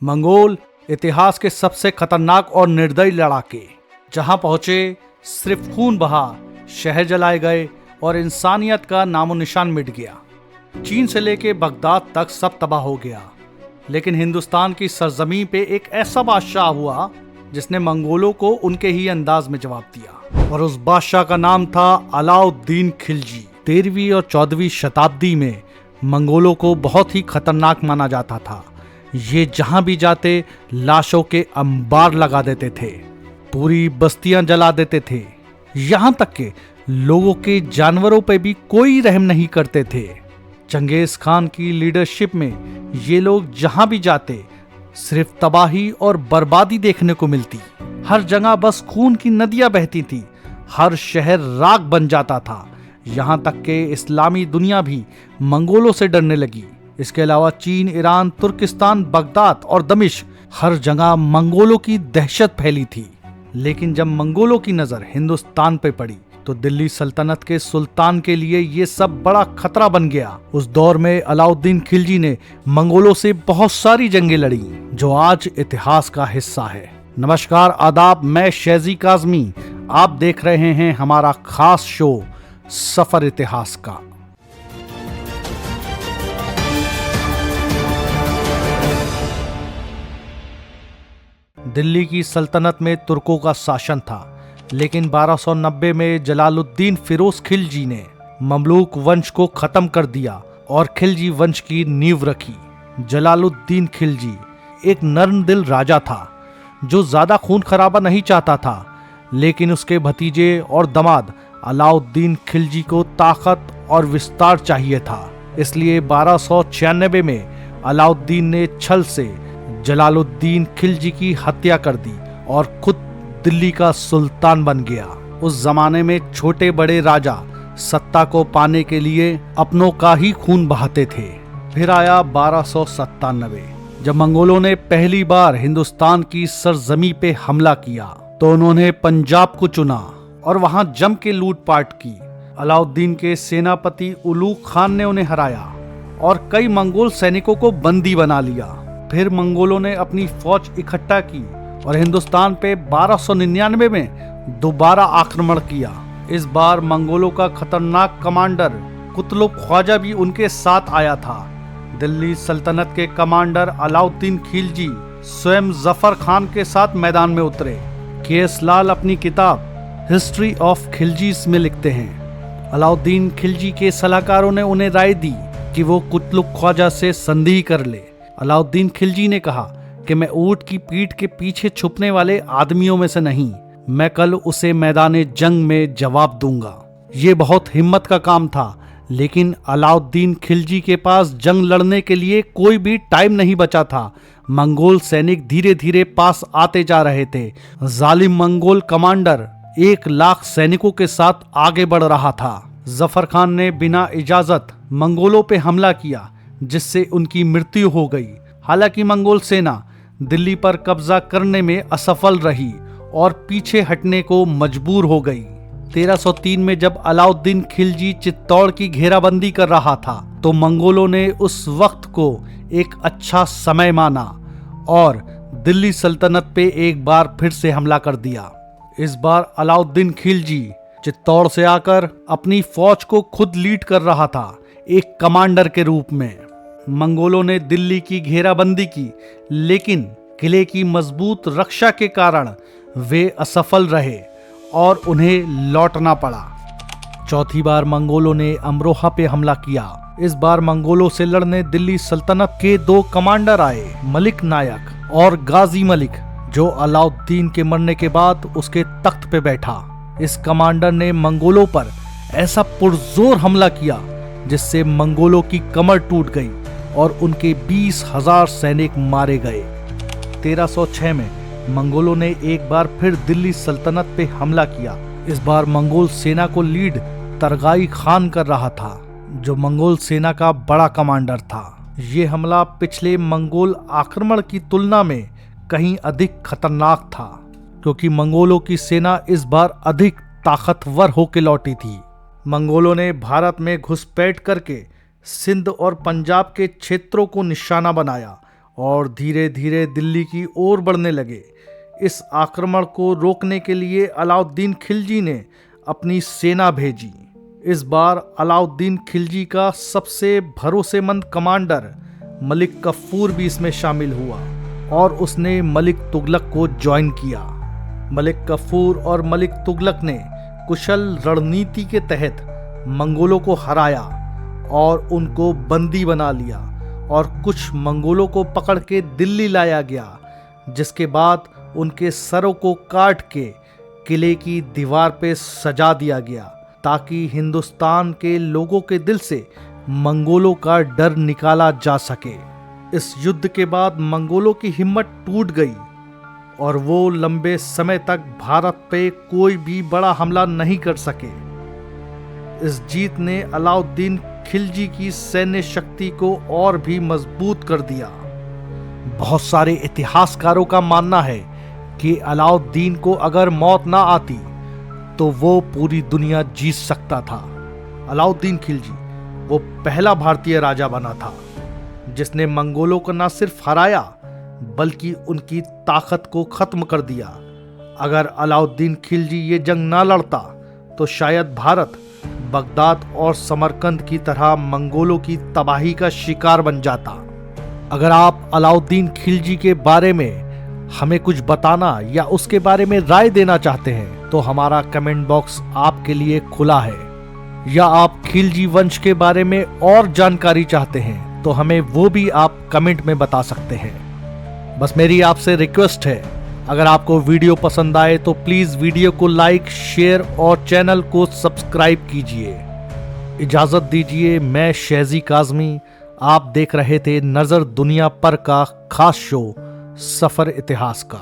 Mongol इतिहास के सबसे खतरनाक और निर्दयी लड़ाके। जहां पहुंचे सिर्फ खून बहा, शहर जलाए गए और इंसानियत का नामो निशान मिट गया। चीन से लेके बगदाद तक सब तबाह हो गया। लेकिन हिंदुस्तान की सरजमी पे एक ऐसा बादशाह हुआ जिसने मंगोलों को उनके ही अंदाज में जवाब दिया, और उस बादशाह का नाम था अलाउद्दीन खिलजी। 13वीं और 14वीं शताब्दी में मंगोलों को बहुत ही खतरनाक माना जाता था। ये जहां भी जाते लाशों के अंबार लगा देते थे, पूरी बस्तियां जला देते थे, यहां तक के लोगों के जानवरों पे भी कोई रहम नहीं करते थे। चंगेज खान की लीडरशिप में ये लोग जहां भी जाते सिर्फ तबाही और बर्बादी देखने को मिलती। हर जगह बस खून की नदियां बहती थी, हर शहर राख बन जाता था। यहां तक के इस्लामी दुनिया भी मंगोलों से डरने लगी। इसके अलावा चीन, ईरान, तुर्किस्तान, बगदाद और दमिश्क, हर जगह मंगोलों की दहशत फैली थी। लेकिन जब मंगोलों की नजर हिंदुस्तान पे पड़ी तो दिल्ली सल्तनत के सुल्तान के लिए ये सब बड़ा खतरा बन गया। उस दौर में अलाउद्दीन खिलजी ने मंगोलों से बहुत सारी जंगें लड़ी जो आज इतिहास का हिस्सा है। नमस्कार, आदाब, मैं शेजी काज़मी। आप देख रहे हैं हमारा खास शो सफर इतिहास का। दिल्ली की सल्तनत में तुर्कों का शासन था, लेकिन 1290 में जलालुद्दीन फिरोज खिलजी ने ममलूक वंश को खत्म कर दिया और खिलजी वंश की नींव रखी। जलालुद्दीन खिलजी एक नर्म दिल राजा था जो ज्यादा खून खराबा नहीं चाहता था, लेकिन उसके भतीजे और दामाद अलाउद्दीन खिलजी को ताकत और विस्तार चाहिए था। इसलिए 1296 में अलाउद्दीन ने छल से जलालुद्दीन खिलजी की हत्या कर दी और खुद दिल्ली का सुल्तान बन गया। उस जमाने में छोटे बड़े राजा सत्ता को पाने के लिए अपनों का ही खून बहाते थे। फिर आया 1297, जब मंगोलों ने पहली बार हिंदुस्तान की सरजमी पे हमला किया तो उन्होंने पंजाब को चुना और वहां जम के लूटपाट की। अलाउद्दीन के सेनापति उलूग खान ने उन्हें हराया और कई मंगोल सैनिकों को बंदी बना लिया। फिर मंगोलों ने अपनी फौज इकट्ठा की और हिंदुस्तान पे 1299 में दोबारा आक्रमण किया। इस बार मंगोलों का खतरनाक कमांडर कुतलुब ख्वाजा भी उनके साथ आया था। दिल्ली सल्तनत के कमांडर अलाउद्दीन खिलजी स्वयं जफर खान के साथ मैदान में उतरे। के.एस. लाल अपनी किताब हिस्ट्री ऑफ खिलजीज में लिखते हैं, अलाउद्दीन खिलजी के सलाहकारों ने उन्हें राय दी कि वो कुतलुब ख्वाजा से संधि कर ले। अलाउद्दीन खिलजी ने कहा कि मैं ऊंट की पीठ के पीछे छुपने वाले आदमियों में से नहीं, मैं कल उसे मैदान जंग में जवाब दूंगा। ये बहुत हिम्मत का काम था, लेकिन अलाउद्दीन खिलजी के पास जंग लड़ने के लिए कोई भी टाइम नहीं बचा था। मंगोल सैनिक धीरे धीरे पास आते जा रहे थे। जालिम मंगोल कमांडर 1 लाख सैनिकों के साथ आगे बढ़ रहा था। जफर खान ने बिना इजाजत मंगोलों पे हमला किया, जिससे उनकी मृत्यु हो गई। हालांकि मंगोल सेना दिल्ली पर कब्जा करने में असफल रही और पीछे हटने को मजबूर हो गई। 1303 में जब अलाउद्दीन खिलजी चित्तौड़ की घेराबंदी कर रहा था तो मंगोलों ने उस वक्त को एक अच्छा समय माना और दिल्ली सल्तनत पे एक बार फिर से हमला कर दिया। इस बार अलाउद्दीन खिलजी चित्तौड़ से आकर अपनी फौज को खुद लीड कर रहा था, एक कमांडर के रूप में। मंगोलों ने दिल्ली की घेराबंदी की, लेकिन किले की मजबूत रक्षा के कारण वे असफल रहे और उन्हें लौटना पड़ा। चौथी बार मंगोलों ने अमरोहा पे हमला किया। इस बार मंगोलों से लड़ने दिल्ली सल्तनत के 2 कमांडर आए, मलिक नायक और गाजी मलिक, जो अलाउद्दीन के मरने के बाद उसके तख्त पे बैठा। इस कमांडर ने मंगोलों पर ऐसा पुरजोर हमला किया जिससे मंगोलों की कमर टूट गई और उनके 20,000 सैनिक मारे गए। 1306 में मंगोलों ने एक बार फिर दिल्ली सल्तनत पे हमला किया। इस बार मंगोल सेना को लीड तरगाई खान कर रहा था, जो मंगोल सेना का बड़ा कमांडर था। ये हमला पिछले मंगोल आक्रमण की तुलना में कहीं अधिक खतरनाक था, क्योंकि मंगोलों की सेना इस बार अधिक ताकतवर होकर लौटी थी। मंगोलों ने भारत में घुसपैठ करके सिंध और पंजाब के क्षेत्रों को निशाना बनाया और धीरे धीरे दिल्ली की ओर बढ़ने लगे। इस आक्रमण को रोकने के लिए अलाउद्दीन खिलजी ने अपनी सेना भेजी। इस बार अलाउद्दीन खिलजी का सबसे भरोसेमंद कमांडर मलिक कफूर भी इसमें शामिल हुआ और उसने मलिक तुगलक को ज्वाइन किया। मलिक कफूर और मलिक तुगलक ने कुशल रणनीति के तहत मंगोलों को हराया और उनको बंदी बना लिया और कुछ मंगोलों को पकड़ के दिल्ली लाया गया, जिसके बाद उनके सरों को काट के किले की दीवार पे सजा दिया गया ताकि हिंदुस्तान के लोगों के दिल से मंगोलों का डर निकाला जा सके। इस युद्ध के बाद मंगोलों की हिम्मत टूट गई और वो लंबे समय तक भारत पे कोई भी बड़ा हमला नहीं कर सके। इस जीत ने अलाउद्दीन खिलजी की सैन्य शक्ति को और भी मजबूत कर दिया। बहुत सारे इतिहासकारों का मानना है कि अलाउद्दीन को अगर मौत ना आती तो वो पूरी दुनिया जीत सकता था। अलाउद्दीन खिलजी वो पहला भारतीय राजा बना था जिसने मंगोलों को न सिर्फ हराया बल्कि उनकी ताकत को खत्म कर दिया। अगर अलाउद्दीन खिलजी ये जंग ना लड़ता तो शायद भारत बगदाद और समरकंद की तरह मंगोलों की तबाही का शिकार बन जाता। अगर आप अलाउद्दीन खिलजी के बारे में हमें कुछ बताना या उसके बारे में राय देना चाहते हैं तो हमारा कमेंट बॉक्स आपके लिए खुला है, या आप खिलजी वंश के बारे में और जानकारी चाहते हैं तो हमें वो भी आप कमेंट में बता सकते हैं। बस मेरी आपसे रिक्वेस्ट है, अगर आपको वीडियो पसंद आए तो प्लीज वीडियो को लाइक, शेयर और चैनल को सब्सक्राइब कीजिए। इजाजत दीजिए, मैं शहजी काज़मी, आप देख रहे थे नजर दुनिया पर का खास शो सफर इतिहास का।